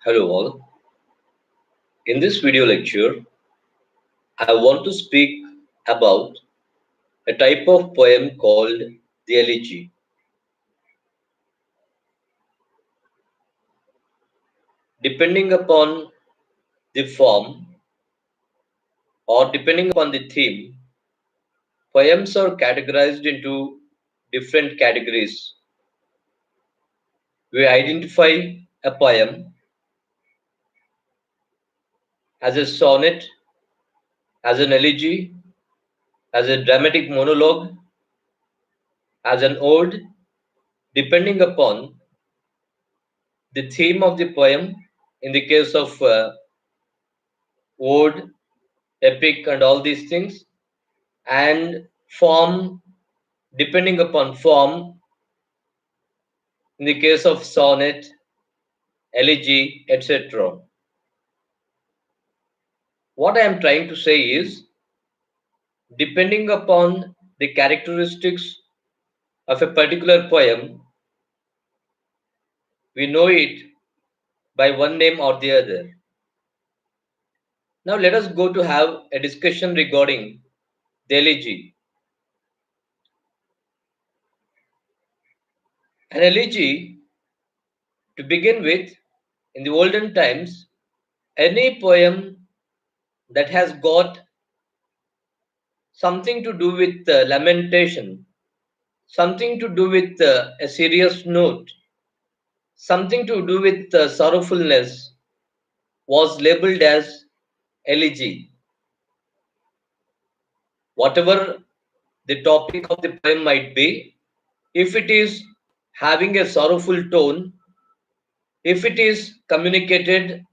Hello all. In this video lecture, I want to speak about a type of poem called the elegy. Depending upon the form or depending upon the theme, poems are categorized into different categories. We identify a poem as a sonnet, as an elegy, as a dramatic monologue, as an ode, depending upon the theme of the poem. In the case of ode, epic, and all these things, and form, depending upon form, in the case of sonnet, elegy, etc. What I am trying to say is, depending upon the characteristics of a particular poem, we know it by one name or the other. Now let us go to have a discussion regarding the elegy. An elegy, to begin with, in the olden times, any poem that has got something to do with lamentation, something to do with a serious note, something to do with sorrowfulness, was labeled as elegy. Whatever the topic of the poem might be, if it is having a sorrowful tone, if it is communicated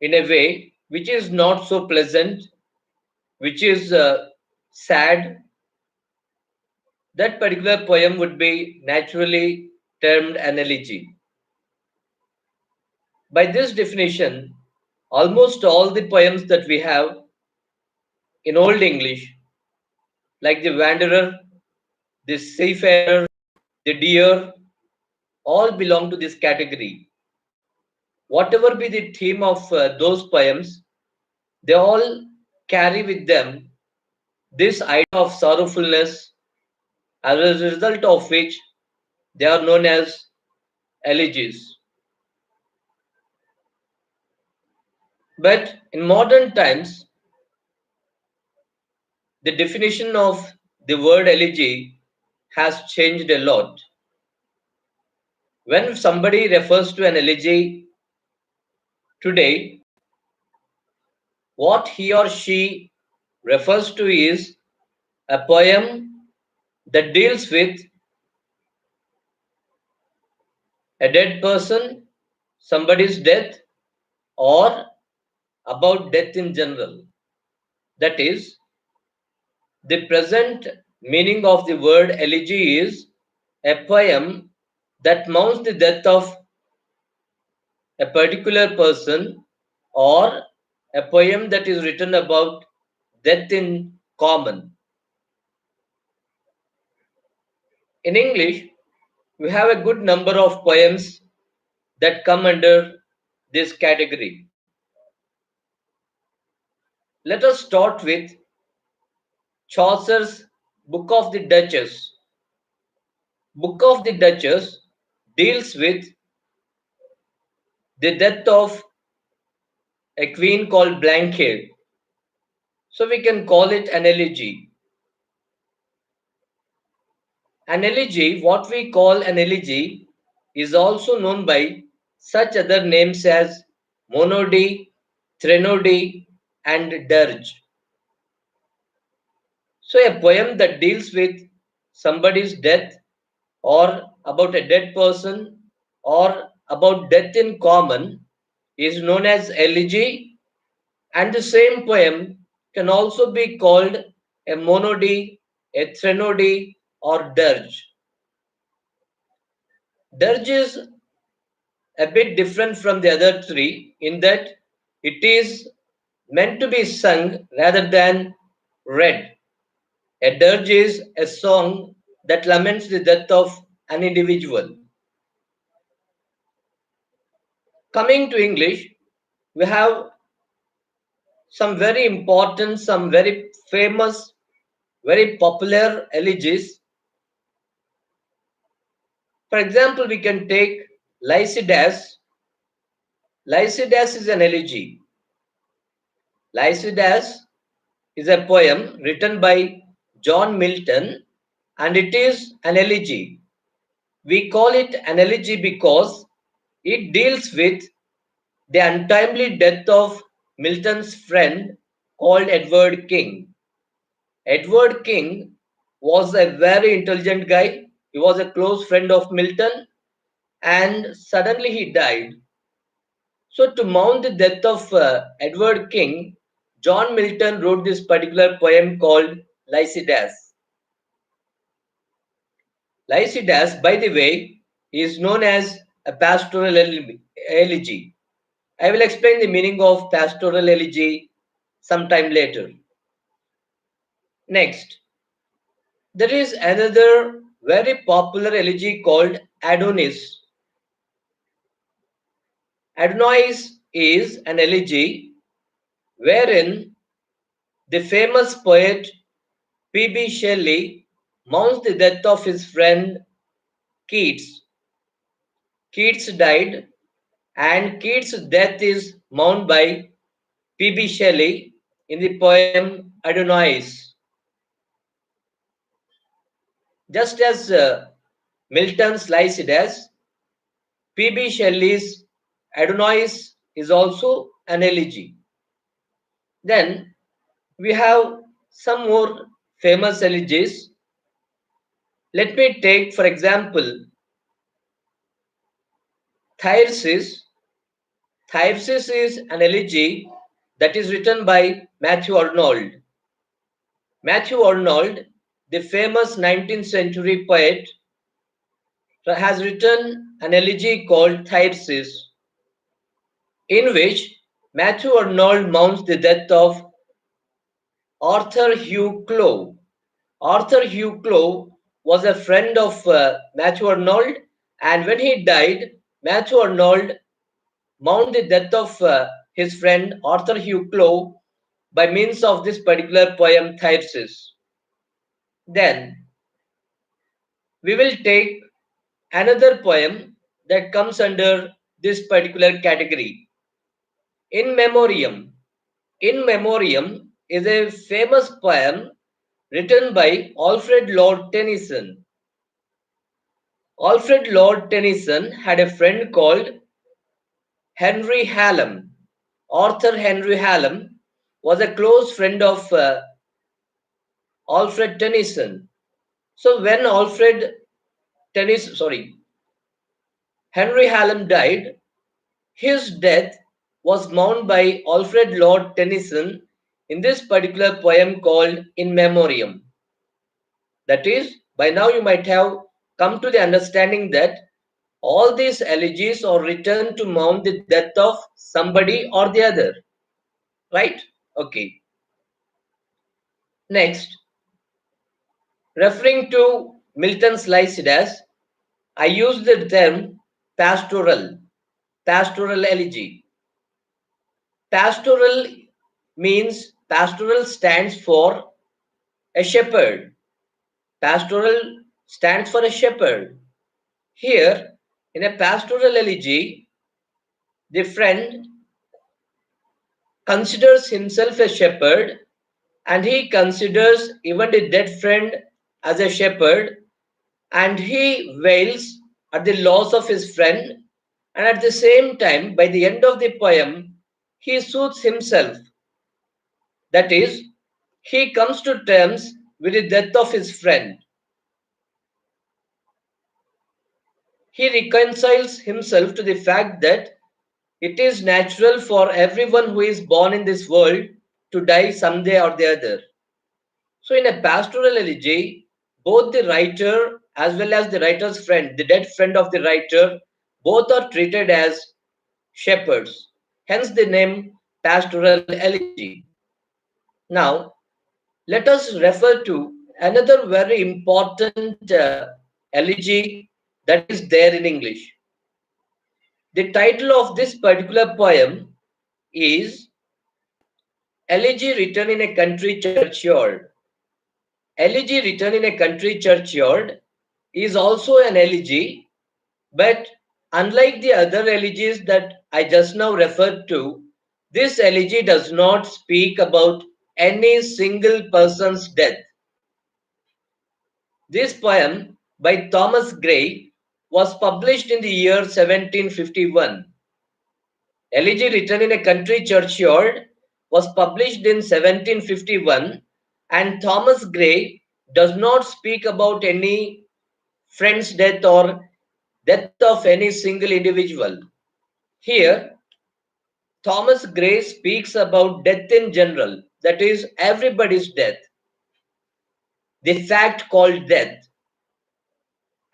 in a way which is not so pleasant, which is sad, that particular poem would be naturally termed an elegy. By this definition, almost all the poems that we have in Old English, like the Wanderer, the Seafarer, the Deer, all belong to this category. Whatever be the theme of those poems, they all carry with them this idea of sorrowfulness, as a result of which they are known as elegies. But in modern times, the definition of the word elegy has changed a lot. When somebody refers to an elegy today, what he or she refers to is a poem that deals with a dead person, somebody's death, or about death in general. That is, the present meaning of the word elegy is a poem that mounts the death of a particular person, or a poem that is written about death in common. In English, we have a good number of poems that come under this category. Let us start with Chaucer's Book of the Duchess. Book of the Duchess deals with the death of a queen called Blanche. So we can call it an elegy. An elegy, what we call an elegy, is also known by such other names as monody, threnody, and dirge. So a poem that deals with somebody's death, or about a dead person, or about death in common, is known as elegy, and the same poem can also be called a monody, a threnody, or dirge. Dirge is a bit different from the other three in that it is meant to be sung rather than read. A dirge is a song that laments the death of an individual. Coming to English, we have some very important, some very famous, very popular elegies. For example, we can take Lycidas. Lycidas is an elegy. Lycidas is a poem written by John Milton, and it is an elegy. We call it an elegy because it deals with the untimely death of Milton's friend called Edward King. Edward King was a very intelligent guy. He was a close friend of Milton, and suddenly he died. So, to mourn the death of Edward King, John Milton wrote this particular poem called Lycidas. Lycidas, by the way, is known as a pastoral elegy. I will explain the meaning of pastoral elegy sometime later. Next, there is another very popular elegy called Adonis. Adonis is an elegy wherein the famous poet P.B. Shelley mourns the death of his friend Keats. Keats died, and Keats' death is mourned by P.B. Shelley in the poem Adonis. Just as Milton's Lycidas, P.B. Shelley's Adonis is also an elegy. Then we have some more famous elegies. Let me take, for example, Thyrsis. Thyrsis is an elegy that is written by Matthew Arnold. Matthew Arnold, the famous 19th century poet, has written an elegy called Thyrsis, in which Matthew Arnold mourns the death of Arthur Hugh Clow. Arthur Hugh Clow was a friend of Matthew Arnold, and when he died, Matthew Arnold mourned the death of his friend Arthur Hugh Clow by means of this particular poem Thyrsis. Then we will take another poem that comes under this particular category. In Memoriam. In Memoriam is a famous poem written by Alfred Lord Tennyson. Alfred Lord Tennyson had a friend called Henry Hallam. Arthur Henry Hallam was a close friend of Alfred Tennyson. So when Henry Hallam died, his death was mourned by Alfred Lord Tennyson in this particular poem called In Memoriam. That is, by now you might have come to the understanding that all these elegies are written to mourn the death of somebody or the other. Right? Okay. Next, referring to Milton's Lycidas, I use the term pastoral, pastoral elegy. Pastoral means pastoral stands for a shepherd. Pastoral stands for a shepherd. Here, in a pastoral elegy, the friend considers himself a shepherd, and he considers even the dead friend as a shepherd, and he wails at the loss of his friend, and at the same time, by the end of the poem, he soothes himself. That is, he comes to terms with the death of his friend. He reconciles himself to the fact that it is natural for everyone who is born in this world to die someday or the other. So, in a pastoral elegy, both the writer as well as the writer's friend, the dead friend of the writer, both are treated as shepherds. Hence the name pastoral elegy. Now, let us refer to another very important elegy that is there in English. The title of this particular poem is Elegy Written in a Country Churchyard. Elegy Written in a Country Churchyard is also an elegy, but unlike the other elegies that I just now referred to, this elegy does not speak about any single person's death. This poem by Thomas Gray was published in the year 1751. Elegy Written in a Country Churchyard was published in 1751, and Thomas Gray does not speak about any friend's death or death of any single individual. Here, Thomas Gray speaks about death in general, that is, everybody's death, the fact called death.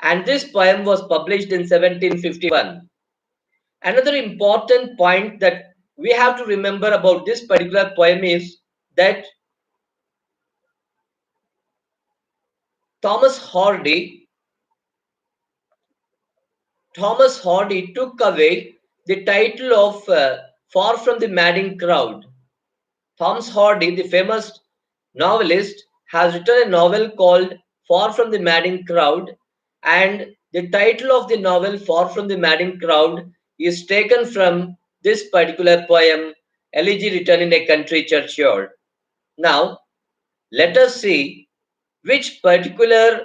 And this poem was published in 1751. Another important point that we have to remember about this particular poem is that Thomas Hardy took away the title of Far from the Madding Crowd. Thomas Hardy, the famous novelist, has written a novel called Far from the Madding Crowd, and the title of the novel Far from the Madding Crowd is taken from this particular poem, Elegy Written in a Country Churchyard. Now, let us see which particular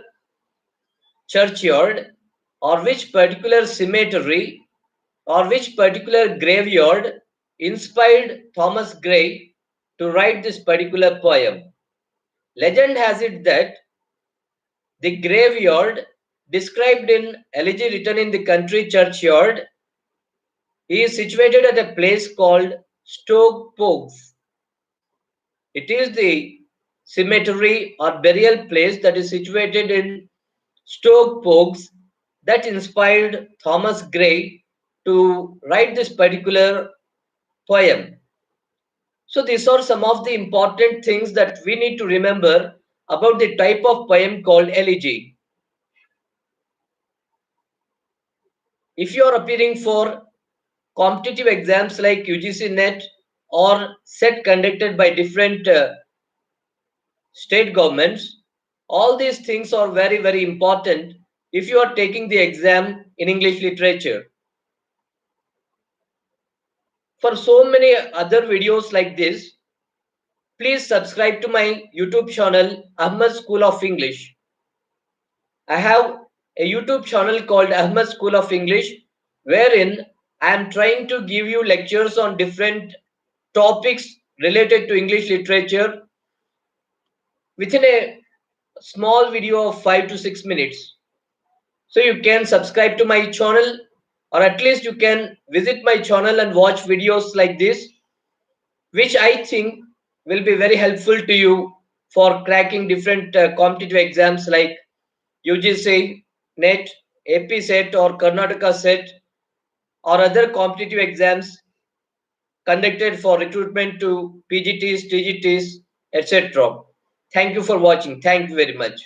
churchyard or which particular cemetery or which particular graveyard inspired Thomas Gray to write this particular poem. Legend has it that the graveyard described in Elegy Written in the Country Churchyard is situated at a place called Stoke Poges. It is the cemetery or burial place that is situated in Stoke Poges that inspired Thomas Gray to write this particular poem. So these are some of the important things that we need to remember about the type of poem called elegy. If you are appearing for competitive exams like UGC NET or set conducted by different state governments, all these things are very, very important if you are taking the exam in English literature. For so many other videos like this, please subscribe to my YouTube channel, Ahmed School of English. I have a YouTube channel called Ahmed School of English, wherein I am trying to give you lectures on different topics related to English literature within a small video of 5 to 6 minutes. So you can subscribe to my channel, or at least you can visit my channel and watch videos like this, which I think will be very helpful to you for cracking different competitive exams like UGC, NET, AP set or Karnataka set or other competitive exams conducted for recruitment to PGTs, TGTs, etc. Thank you for watching. Thank you very much.